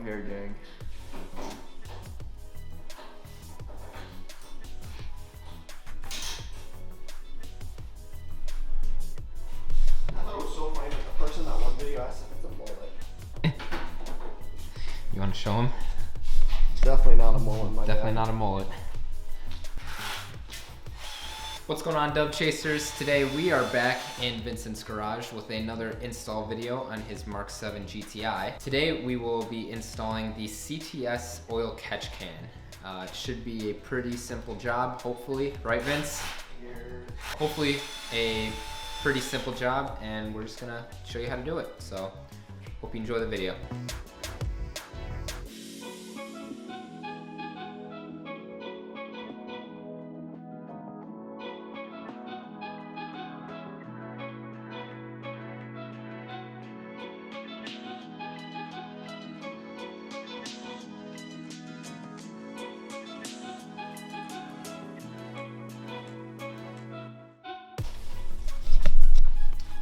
hair gang. I thought it was so funny that the person in that one video asked if it's a mullet. You want to show him? Definitely not a mullet, my Definitely dad. not a mullet. What's going on, Dub Chasers? Today we are back in Vincent's garage with another install video on his Mk7 GTI. Today we will be installing the CTS Oil Catch Can. It should be a pretty simple job, hopefully. Right, Vince? Hopefully a pretty simple job, and we're just gonna show you how to do it. So, hope you enjoy the video.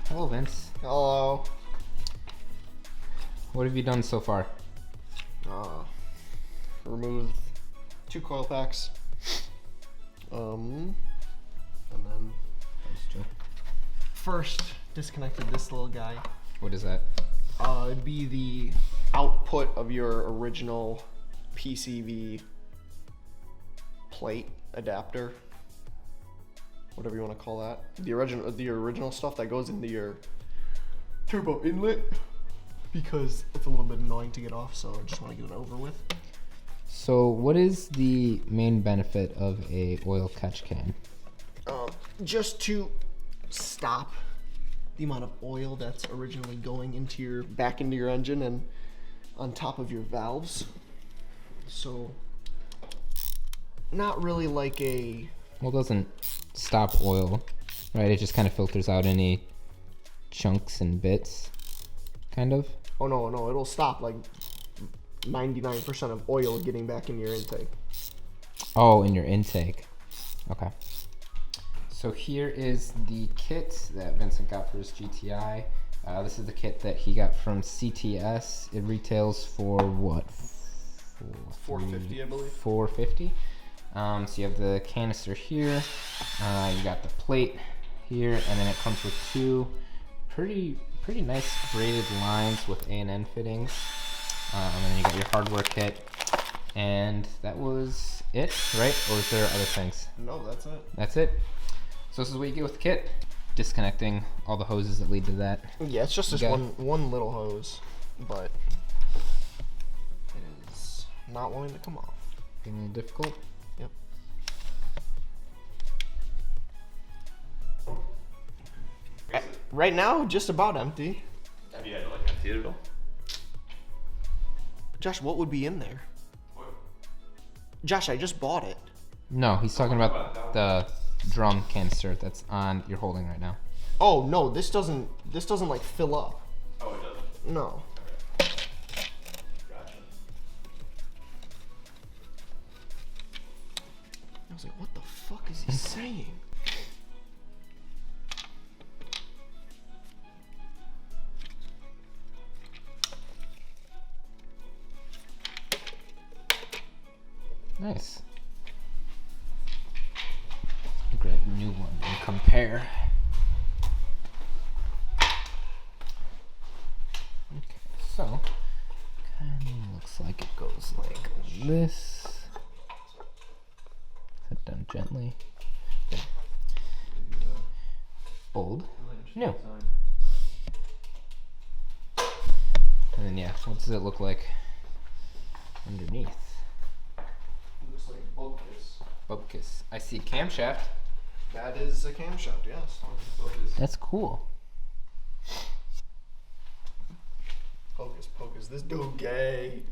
Hello, Vince. Hello. What have you done so far? Removed 2 coil packs. And then first disconnected this little guy. What is that? It'd be the output of your original PCV plate adapter. Whatever you want to call that. The original stuff that goes into your turbo inlet, because it's a little bit annoying to get off, so I just want to get it over with. So what is the main benefit of a oil catch can? Just to stop the amount of oil that's originally going back into your engine and on top of your valves. So not really like a... Well, it doesn't stop oil, right? It just kind of filters out any chunks and bits, kind of. Oh no, it'll stop like 99% of oil getting back in your intake. Oh, in your intake. Okay. So here is the kit that Vincent got for his GTI. This is the kit that he got from CTS. It retails for what? $450, I believe. $450. So you have the canister here. You got the plate here, and then it comes with 2 pretty nice braided lines with A&N fittings. And then you got your hardware kit, and that was it, right? Or is there other things? No, that's it. That's it. So this is what you get with the kit. Disconnecting all the hoses that lead to that. Yeah, it's just this one little hose, but it is not wanting to come off. Getting a little difficult. Yep. Right now, just about empty. Have you had to like empty it at all? Josh, what would be in there? What? Josh, I just bought it. No, he's talking about the drum canister that's on you're holding right now. Oh no, this doesn't like fill up. Oh, it doesn't. No. Gotcha. I was like, what the fuck is he saying? Nice. Grab a new one and compare. Okay, so kind of looks like it goes like this. Set down gently. There. Old, new. And then yeah, what does it look like underneath? Looks like bubkiss. Bubkiss. I see camshaft. That is a camshaft, yes. That's cool. Hocus pocus, this dude gay.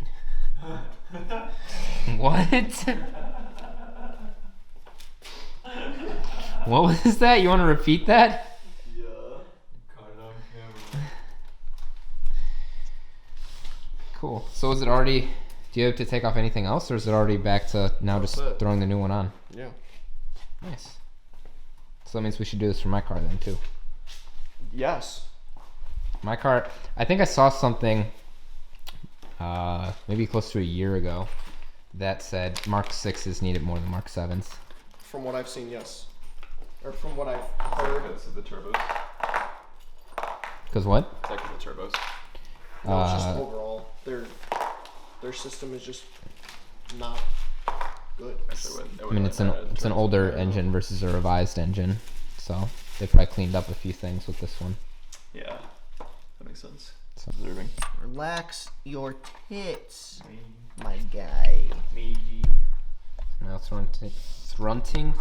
What? What was that? You want to repeat that? Yeah. Caught it on camera. Cool. So is it already, do you have to take off anything else, or is it already back to now That's just it. throwing the new one on? Yeah. Nice. So that means we should do this for my car then too. Yes. My car, I think I saw something maybe close to a year ago, that said Mark 6s needed more than Mark 7s. From what I've seen, yes. Or from what I've heard. Because of the turbos. Because what? It's like the turbos. No, it's just overall. Their system is just not good. I mean, it's an older engine versus a revised engine, so they probably cleaned up a few things with this one. Yeah, that makes sense. So. Observing. Relax your tits, my guy. Now thrunting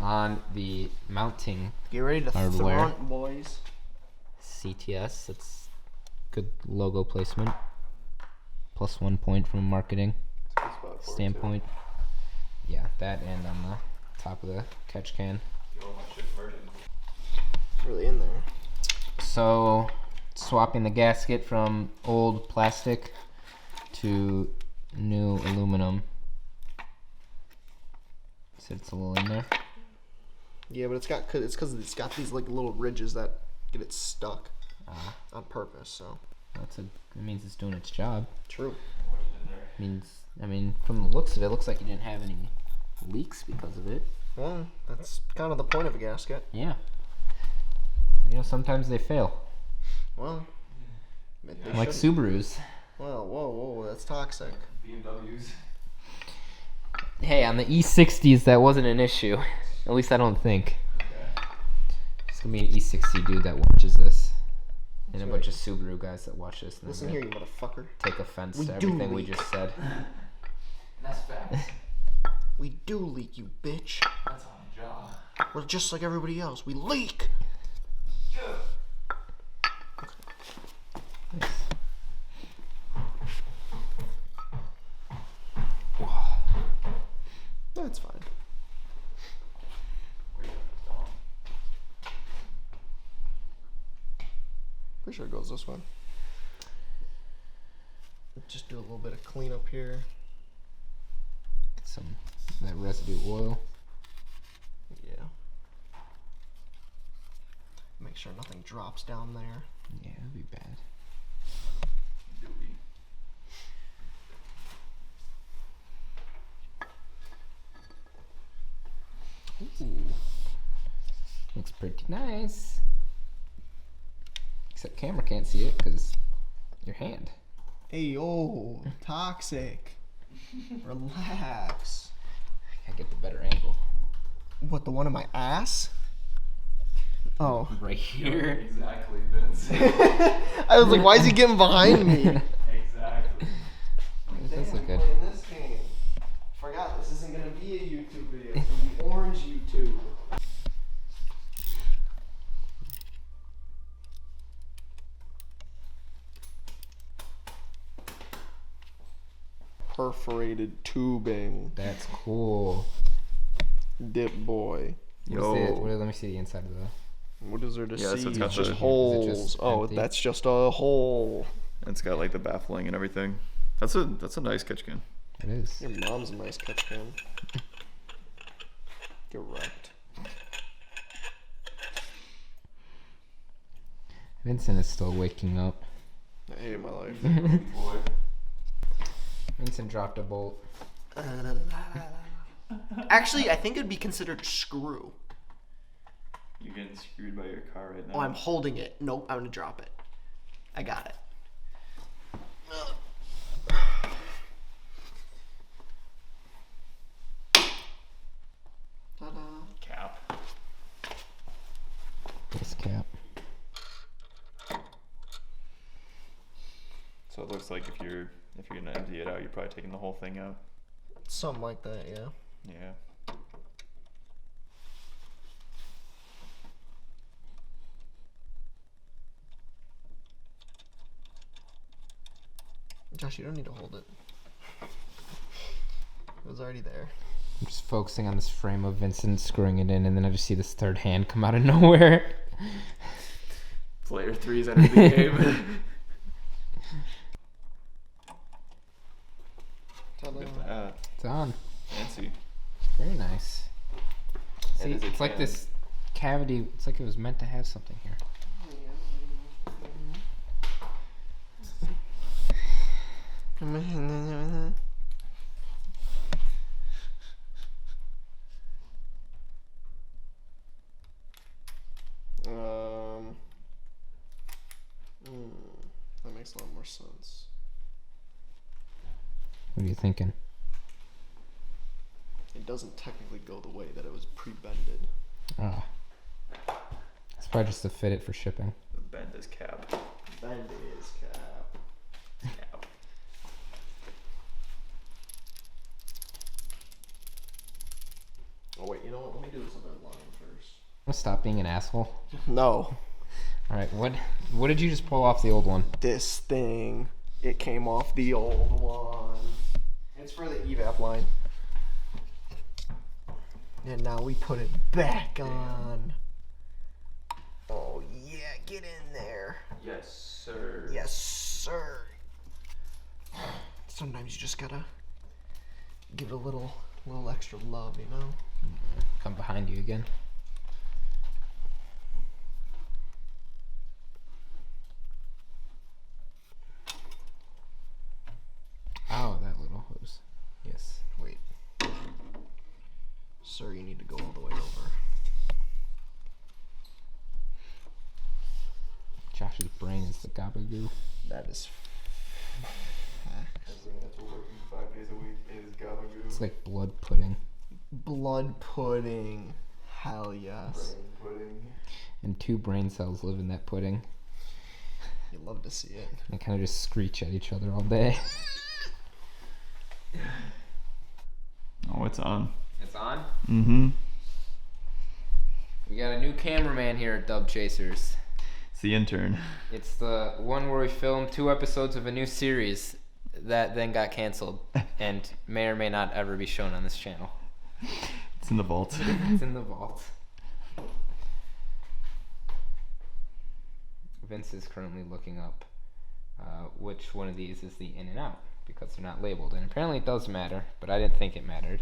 on the mounting. Get ready to hardware. thrunt, boys. CTS, that's good logo placement. Plus 1 point from a marketing standpoint. Yeah, that and on the top of the catch can. Really in there. So, swapping the gasket from old plastic to new aluminum. Said it's a little in there. Yeah, but it's because it's got these like little ridges that get it stuck on purpose. So That means it's doing its job. true. I mean, from the looks of it, looks like you didn't have any leaks because of it. Well, that's kind of the point of a gasket. Yeah. You know, sometimes they fail. Well, they Like shouldn't. Subarus. Well, whoa, that's toxic. BMWs. Hey, on the E60s, that wasn't an issue. At least I don't think. Okay. It's gonna be an E60 dude that watches this. And That's a bunch of Subaru guys that watch this. And Listen they're here, gonna you motherfucker. take offense We to do everything we leak. just said. That's facts. We do leak, you bitch. That's on the job. We're just like everybody else. We leak. Nice. That's fine. Pretty sure it goes this way. Just do a little bit of cleanup here. Get some of that residue oil. Yeah. Make sure nothing drops down there. Yeah, that'd be bad. Ooh. Looks pretty nice. Except camera can't see it because your hand. Hey, yo, toxic. Relax. I get the better angle. What, the one in my ass? Oh. Right here. Exactly, Vince. I was like, why is he getting behind me? Exactly. It does look good. Playing this game. Forgot this isn't gonna be a YouTube video. It's gonna be orange YouTube. Perforated tubing. That's cool. Dip boy. Let me see the inside of the. What is there to Yeah, see? so it's got It's just the- holes. is it just Oh, empty? that's just a hole. It's got like the baffling and everything. That's a nice catch can. It is. Your mom's a nice catch can. Get wrecked. Vincent is still waking up. I hate my life. Boy. Vincent dropped a bolt. Actually, I think it'd be considered screw. You're getting screwed by your car right now. Oh, I'm holding it. Nope, I'm gonna drop it. I got it. Ta-da. Cap. This cap. So it looks like if you're gonna empty it out, you're probably taking the whole thing out. Something like that, yeah. Yeah. Josh, you don't need to hold it. It was already there. I'm just focusing on this frame of Vincent screwing it in, and then I just see this third hand come out of nowhere. Player 3's entered the game. Ta-da. Look at that. It's on. Fancy. Very nice. See, is a it's like can. this cavity. It's like it was meant to have something here. That makes a lot more sense. What are you thinking? It doesn't technically go the way that it was pre-bended. Ah. It's probably just to fit it for shipping. The bend is cap. Bend is cap. Cap. Oh wait, you know what? Let me do this other line first. I'm gonna stop being an asshole. No. Alright, what did you just pull off the old one? This thing. It came off the old one. It's for the evap line. And now we put it back on. Oh yeah, get in there. Yes, sir. Yes, sir. Sometimes you just gotta give it a little extra love, you know? Come behind you again. Oh, that little hose. Yes. Wait. Sir, you need to go all the way over. Josh's brain is the gabagoo. That is That's working 5 days a week. It is gabagoo. It's like blood pudding. blood pudding. Hell yes. Brain pudding. And 2 brain cells live in that pudding. You love to see it. They kind of just screech at each other all day. Oh, it's on. It's on? Mm-hmm. We got a new cameraman here at Dub Chasers. It's the intern. It's the one where we filmed 2 episodes of a new series that then got canceled and may or may not ever be shown on this channel. It's in the vault. It's in the vault. Vince is currently looking up which one of these is the in and out because they're not labeled, and apparently it does matter, but I didn't think it mattered.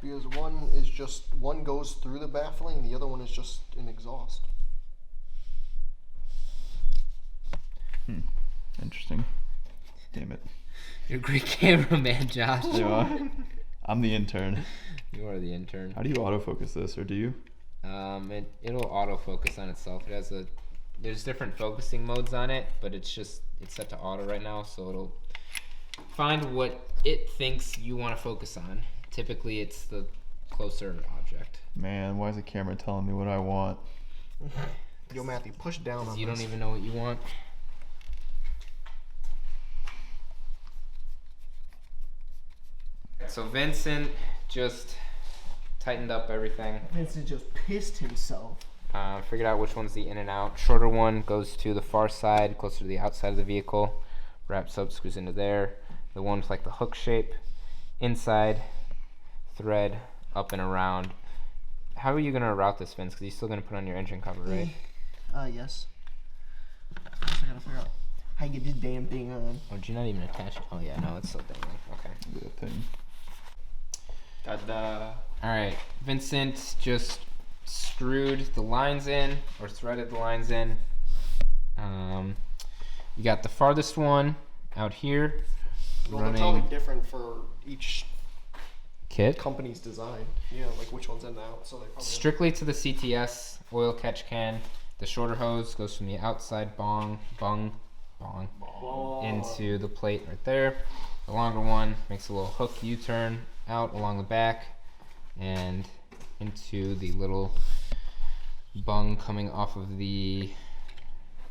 Because one goes through the baffling, the other one is just an exhaust. Interesting. Damn it. You're a great cameraman, Josh. Yeah. I'm the intern. You are the intern. How do you autofocus this, or do you? It'll autofocus on itself. It has there's different focusing modes on it, but it's set to auto right now, so it'll find what it thinks you want to focus on. Typically, it's the closer object. Man, why is the camera telling me what I want? Yo, Matthew, push down on You this. don't even know what you want. So Vincent just tightened up everything. Vincent just pissed himself. Figured out which one's the in and out. Shorter one goes to the far side, closer to the outside of the vehicle. Wraps up, screws into there. The one with like the hook shape, inside, thread, up and around. How are you gonna route this, Vince? Because you're still gonna put on your engine cover, right? Yes. First I gotta figure out how you get this damn thing on. Oh, did you not even attach it? Oh yeah, no, it's still dangling. Okay. The thing. Ta-da. Alright, Vincent just screwed the lines in, or threaded the lines in. You got the farthest one out here. Well, they're probably different for each Kit. company's design. Yeah, like which one's in and out. So they probably Strictly to the CTS Oil Catch Can. The shorter hose goes from the outside bong into the plate right there. The longer one makes a little hook U-turn out along the back and into the little bung coming off of the,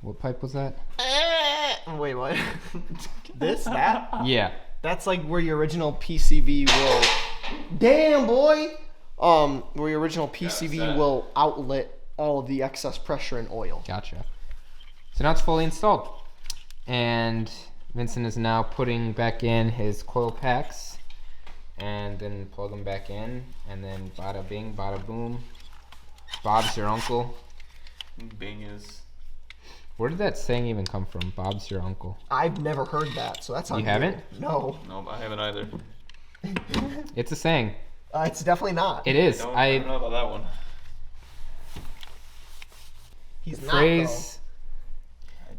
what pipe was that? Wait, what? That? Yeah. That's like where your original PCV will. Damn, boy. Where your original PCV will outlet all of the excess pressure and oil. Gotcha. So now it's fully installed. And Vincent is now putting back in his coil packs and then plug them back in, and then bada bing, bada boom. Bob's your uncle. Bing is. Where did that saying even come from? Bob's your uncle. I've never heard that, so that's not You good. haven't? No. No, I haven't either. It's a saying. It's definitely not. It is. I don't know about that one. He's phrase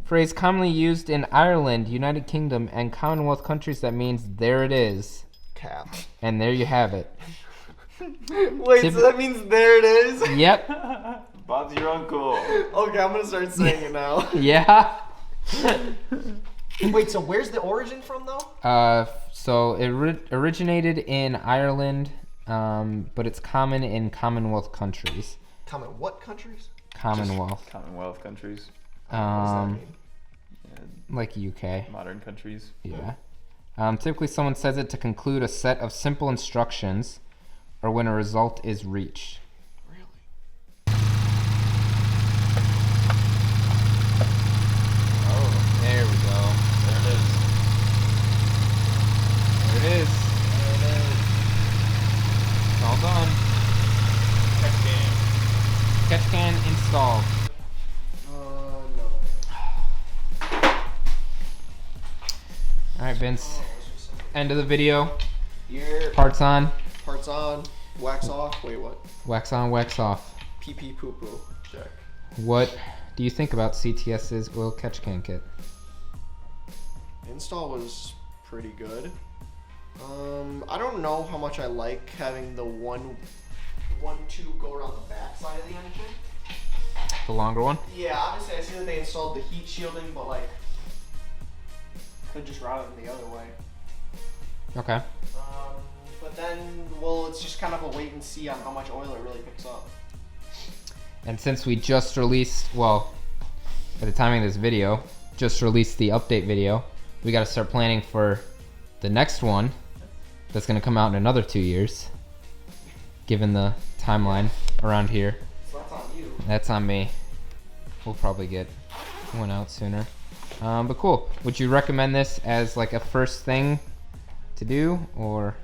Phrase commonly used in Ireland, United Kingdom, and Commonwealth countries that means there it is. Cap. And there you have it. Wait, so that means there it is? Yep. Bob's your uncle. Okay, I'm gonna start saying it now. Yeah. Wait, so where's the origin from though? So it originated in Ireland, but it's common in Commonwealth countries. Common what countries? Commonwealth. Commonwealth countries. What does that mean? Like UK. Modern countries. Yeah. Typically someone says it to conclude a set of simple instructions or when a result is reached. Really? Oh, there we go. There it is. There it is. There it is. It's all done. Catch can. Catch can installed. No. Alright, Vince. End of the video. Here. Parts on. Parts on. Wax off. Wait, what? Wax on, wax off. Pee pee poo poo. Check. What do you think about CTS's Oil Catch Can kit? Install was pretty good. I don't know how much I like having the one tube go around the back side of the engine. The longer one? Yeah, obviously I see that they installed the heat shielding, but like, could just route it the other way. Okay. But then, well, it's just kind of a wait and see on how much oil it really picks up. And since we just released, well, by the timing of this video, just released the update video, we got to start planning for the next one that's going to come out in another 2 years, given the timeline around here. So that's on you. That's on me. We'll probably get one out sooner. But cool. Would you recommend this as like a first thing to do, or?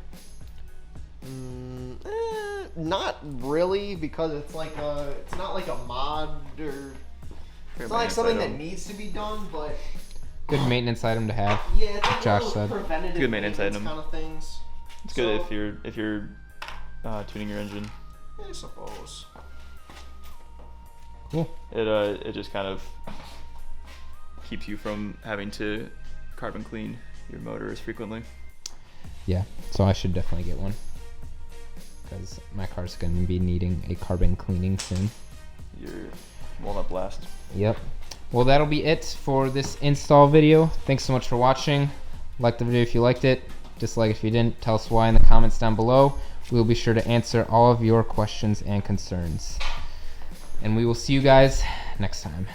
Not really, because it's like it's not like a mod or it's not like something that needs to be done, but Good maintenance item to have. yeah, it's like Josh one of said. those preventative Good maintenance item. kind of things. It's good if you're tuning your engine. I suppose. Cool. It just kind of keeps you from having to carbon clean your motor as frequently. Yeah, so I should definitely get one, because my car's going to be needing a carbon cleaning soon. Your walnut blast. Yep. Well, that'll be it for this install video. Thanks so much for watching. Like the video if you liked it. Dislike if you didn't. Tell us why in the comments down below. We'll be sure to answer all of your questions and concerns. And we will see you guys next time.